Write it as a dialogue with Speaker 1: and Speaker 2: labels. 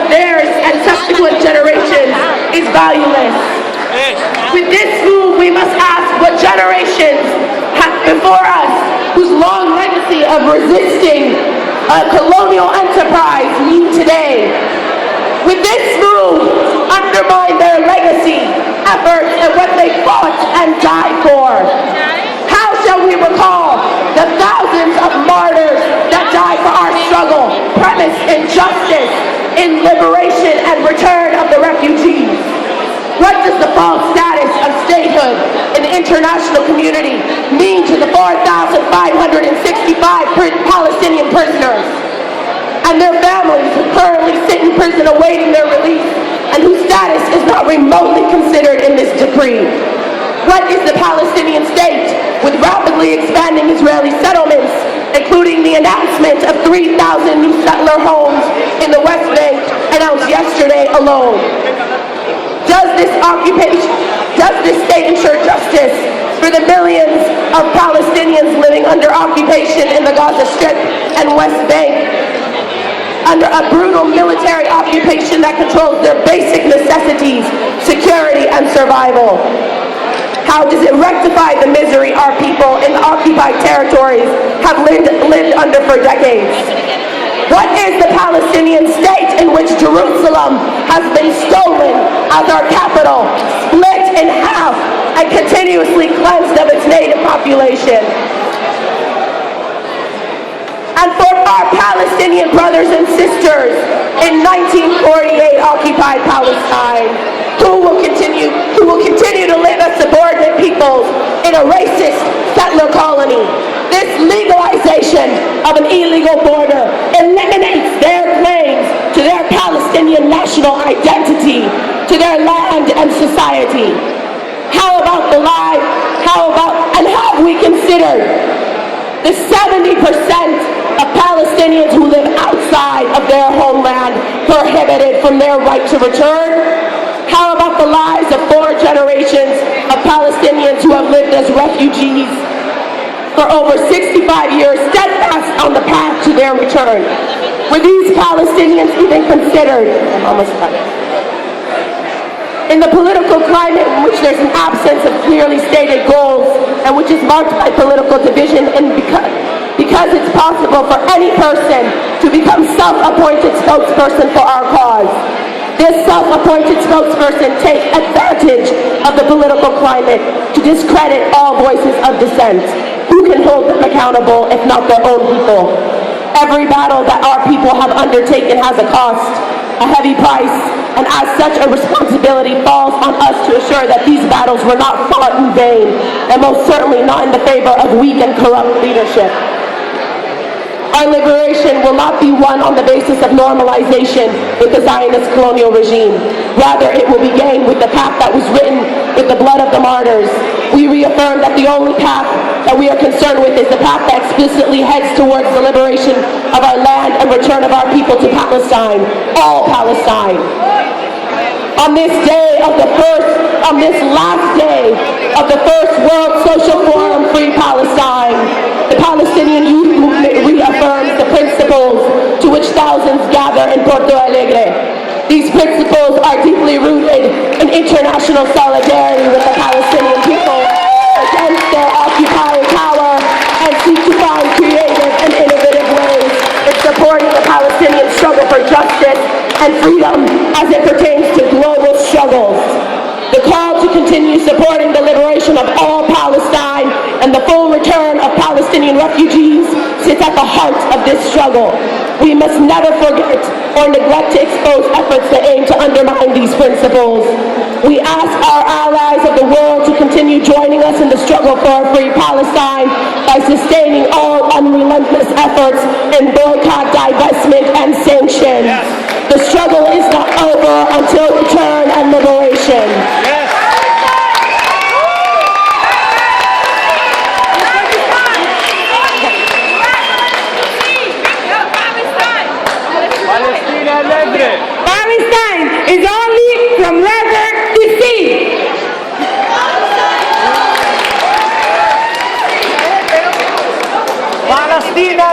Speaker 1: of theirs and subsequent generations is valueless. With this move, we must ask what generations before us, whose long legacy of resisting a colonial enterprise mean today. With this move, undermine their legacy, efforts, and what they fought and died for. How shall we recall the thousands of martyrs that died for our struggle, premised in justice, in liberation and return of the refugees? What does the false status of statehood in the international community mean to the 4,565 Palestinian prisoners and their families who currently sit in prison awaiting their release and whose status is not remotely considered in this decree? What is the Palestinian state with rapidly expanding Israeli settlements, including the announcement of 3,000 new settler homes in the West Bank announced yesterday alone? Does this state ensure justice for the millions of Palestinians living under occupation in the Gaza Strip and West Bank, under a brutal military occupation that controls their basic necessities, security, and survival? How does it rectify the misery our people in the occupied territories have lived under for decades? What is the Palestinian state in which Jerusalem has been stolen as our capital, split in half, and continuously cleansed of its native population? And for our Palestinian brothers and sisters in 1948 occupied Palestine, who will continue to live as subordinate peoples in a racist settler colony, this legalization of an illegal border eliminates their claims to their Palestinian national identity, to their land and society. How about the lives? And have we considered the 70% of Palestinians who live outside of their homeland, prohibited from their right to return? How about the lives of 4 generations of Palestinians who have lived as refugees for over 65 years, steadfast on the path to their return? Were these Palestinians even considered? I'm almost done. In the political climate in which there's an absence of clearly stated goals and which is marked by political division, and because it's possible for any person to become self-appointed spokesperson for our cause, this self-appointed spokesperson takes advantage of the political climate to discredit all voices of dissent. Who can hold them accountable if not their own people? Every battle that our people have undertaken has a cost, a heavy price, and as such a responsibility falls on us to assure that these battles were not fought in vain, and most certainly not in the favor of weak and corrupt leadership. Our liberation will not be won on the basis of normalization with the Zionist colonial regime. Rather, it will be gained with the path that was written with the blood of the martyrs. We reaffirm that the only path that we are concerned with is the path that explicitly heads towards the liberation of our land and return of our people to Palestine, all Palestine. On this last day of the first World Social Forum Free Palestine, the Palestinian youth movement reaffirms the principles to which thousands gather in Porto Alegre. These principles are deeply rooted in international solidarity with the Palestinian people against their occupying power, and seek to find creative and innovative ways in supporting the Palestinian struggle for justice and freedom as it pertains to global struggles. The call to continue supporting the liberation of all Palestine and the full return of Palestinian refugees sits at the heart of this struggle. We must never forget or neglect to expose efforts that aim to undermine these principles. We ask our allies of the world to continue joining us in the struggle for a free Palestine by sustaining all unrelentless efforts in boycott, divestment, and sanctions. Yes. The struggle is not over until return and liberation. Yes.
Speaker 2: Palestine is only from river to sea.
Speaker 3: Palestina